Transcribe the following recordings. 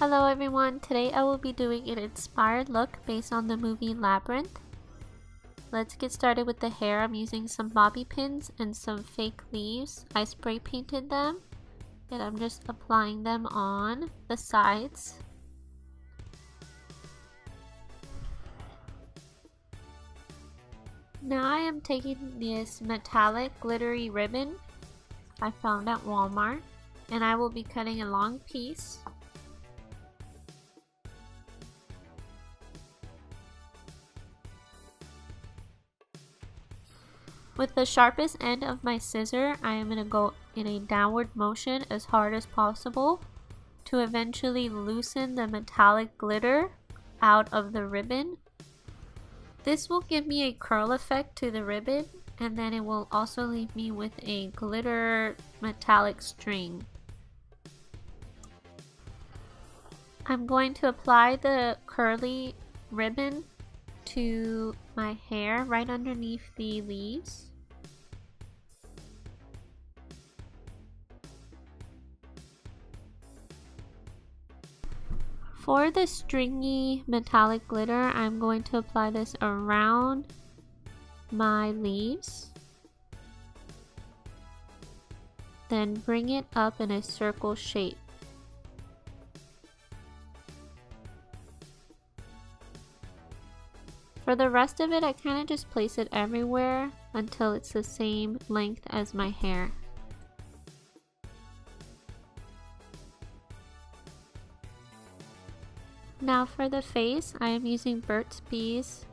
Hello everyone, today I will be doing an inspired look based on the movie Labyrinth. Let's get started with the hair. I'm using some bobby pins and some fake leaves. I spray painted them and I'm just applying them on the sides. Now I am taking this metallic glittery ribbon I found at Walmart and I will be cutting a long piece. With the sharpest end of my scissor, I am going to go in a downward motion as hard as possible to eventually loosen the metallic glitter out of the ribbon. This will give me a curl effect to the ribbon, and then it will also leave me with a glitter metallic string. I'm going to apply the curly ribbon to my hair right underneath the leaves. For the stringy metallic glitter, I'm going to apply this around my leaves, then bring it up in a circle shape. For the rest of it, I kind of just place it everywhere until it's the same length as my hair. Now for the face, I am using Burt's Bees.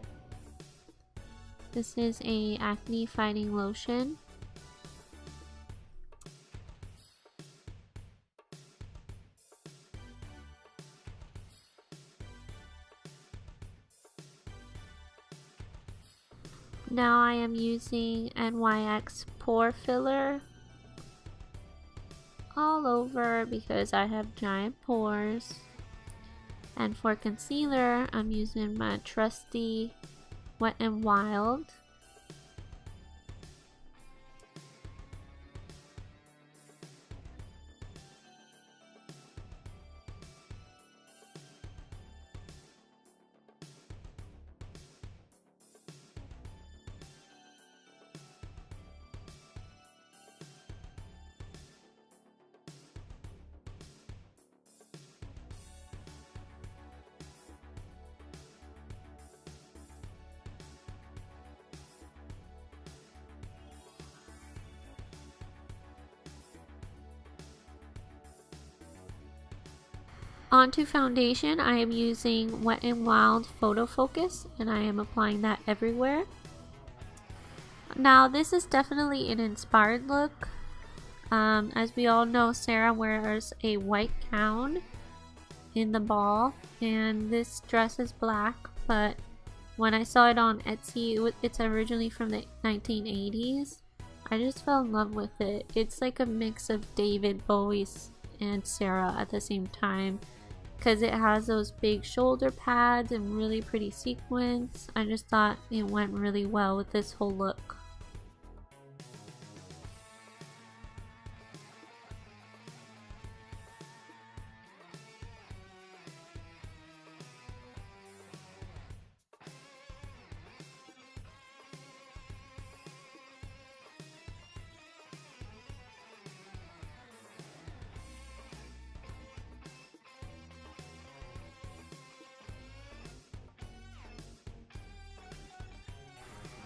This is a acne fighting lotion. Now I am using NYX pore filler all over because I have giant pores. And for concealer, I'm using my trusty Wet n Wild. Onto foundation, I am using Wet n Wild Photo Focus and I am applying that everywhere. Now this is definitely an inspired look. As we all know, Sarah wears a white gown in the ball and this dress is black, but when I saw it on Etsy, it's originally from the 1980s. I just fell in love with it. It's like a mix of David Bowie and Sarah at the same time, because it has those big shoulder pads and really pretty sequins. I just thought it went really well with this whole look.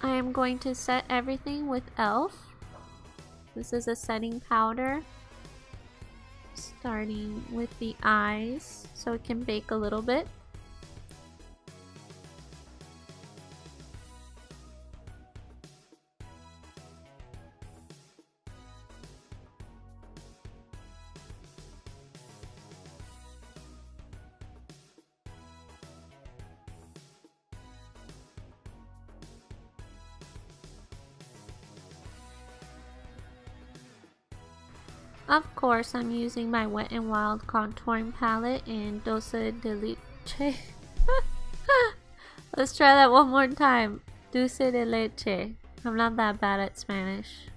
I am going to set everything with e.l.f. This is a setting powder, starting with the eyes so it can bake a little bit. Of course, I'm using my Wet n Wild contouring palette in Dulce de Leche. Let's try that one more time. Dulce de Leche. I'm not that bad at Spanish.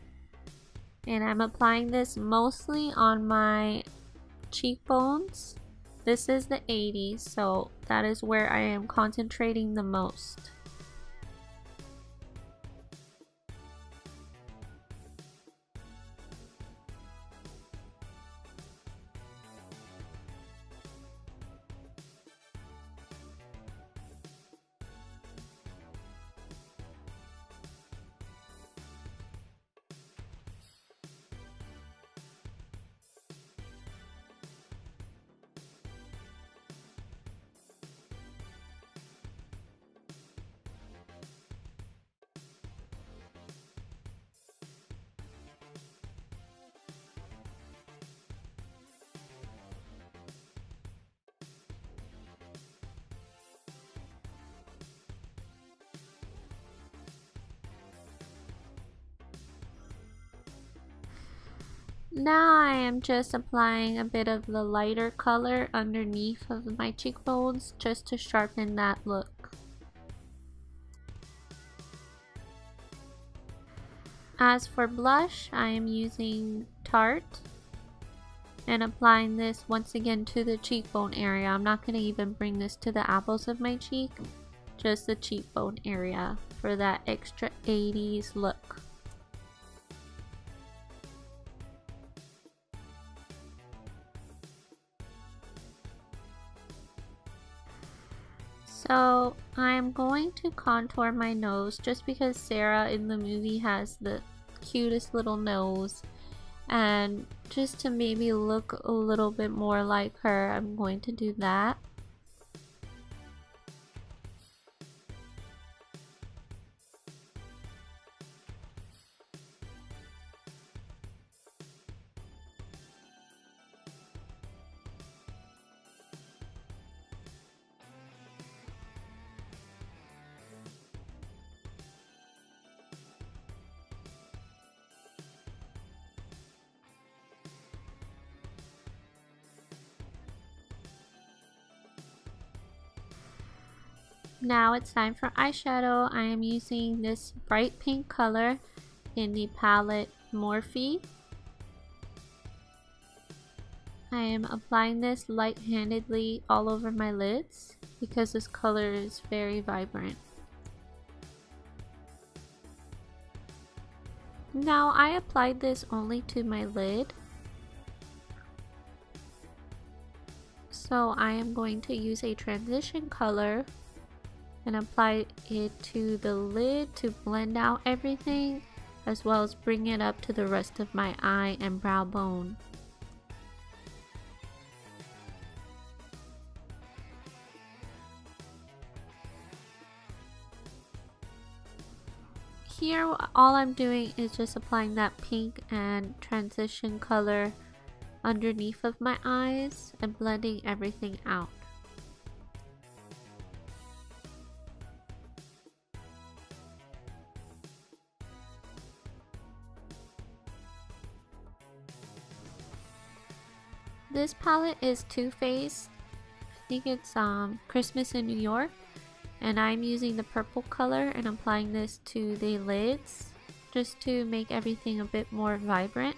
And I'm applying this mostly on my cheekbones. This is the 80s, so that is where I am concentrating the most. Now I am just applying a bit of the lighter color underneath of my cheekbones just to sharpen that look. As for blush, I am using Tarte and applying this once again to the cheekbone area. I'm not going to even bring this to the apples of my cheek, just the cheekbone area for that extra 80s look. So I'm going to contour my nose just because Sarah in the movie has the cutest little nose, and just to maybe look a little bit more like her, I'm going to do that. Now it's time for eyeshadow. I am using this bright pink color in the palette Morphe. I am applying this light-handedly all over my lids because this color is very vibrant. Now I applied this only to my lid, so I am going to use a transition color and apply it to the lid to blend out everything, as well as bring it up to the rest of my eye and brow bone. Here all I'm doing is just applying that pink and transition color underneath of my eyes and blending everything out. This palette is Too Faced. I think it's Christmas in New York, and I'm using the purple color and applying this to the lids just to make everything a bit more vibrant.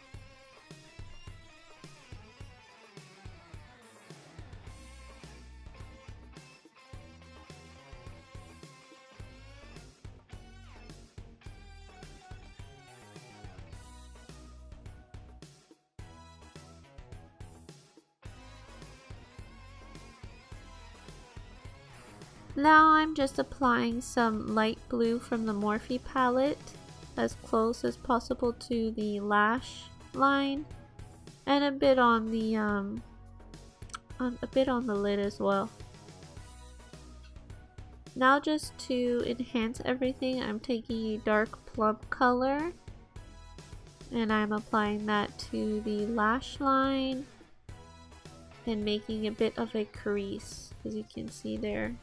Now I'm just applying some light blue from the Morphe palette as close as possible to the lash line, and a bit on the lid as well. Now just to enhance everything, I'm taking a dark plum color and I'm applying that to the lash line and making a bit of a crease, as you can see there.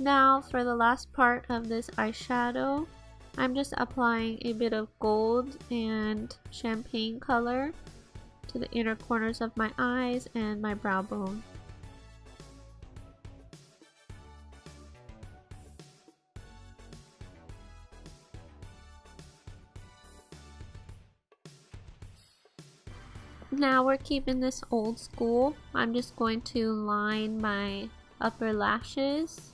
Now for the last part of this eyeshadow, I'm just applying a bit of gold and champagne color to the inner corners of my eyes and my brow bone. Now we're keeping this old school. I'm just going to line my upper lashes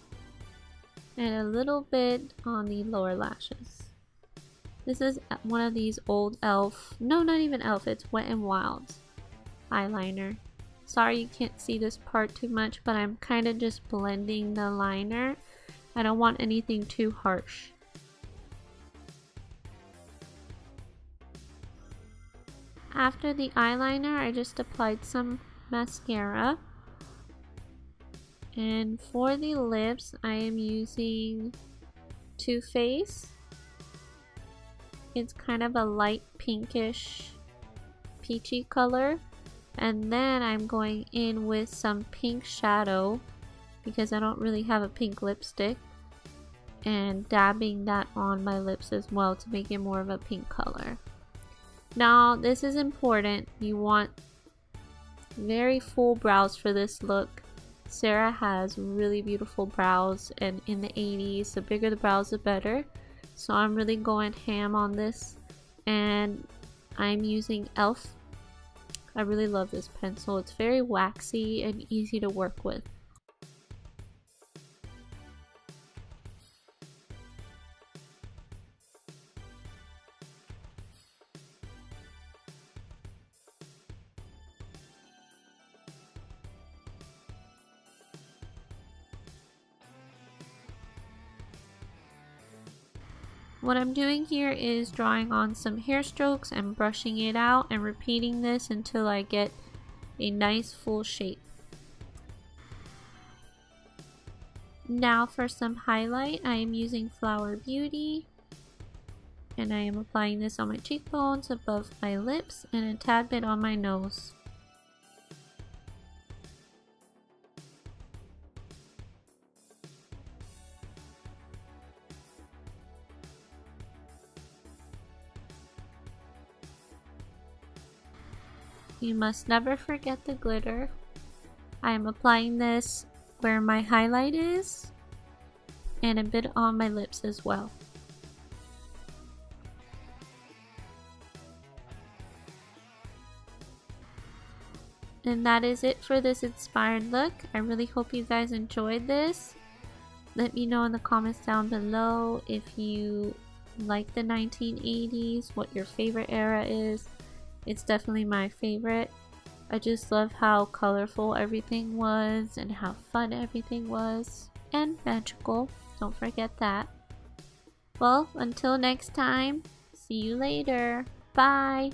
and a little bit on the lower lashes. This is one of these old e.l.f. No, not even e.l.f. It's Wet n Wild eyeliner. Sorry you can't see this part too much, but I'm kind of just blending the liner. I don't want anything too harsh. After the eyeliner, I just applied some mascara. And for the lips, I am using Too Faced. It's kind of a light pinkish, peachy color. And then I'm going in with some pink shadow because I don't really have a pink lipstick. And dabbing that on my lips as well to make it more of a pink color. Now, this is important. You want very full brows for this look. Sarah has really beautiful brows, and in the 80s, the bigger the brows, the better. So I'm really going ham on this, and I'm using e.l.f. I really love this pencil. It's very waxy and easy to work with. What I'm doing here is drawing on some hair strokes and brushing it out and repeating this until I get a nice full shape. Now for some highlight, I am using Flower Beauty and I am applying this on my cheekbones, above my lips, and a tad bit on my nose. You must never forget the glitter. I am applying this where my highlight is and a bit on my lips as well. And that is it for this inspired look. I really hope you guys enjoyed this. Let me know in the comments down below if you like the 1980s, what your favorite era is. It's definitely my favorite. I just love how colorful everything was and how fun everything was. And magical. Don't forget that. Well, until next time, see you later. Bye!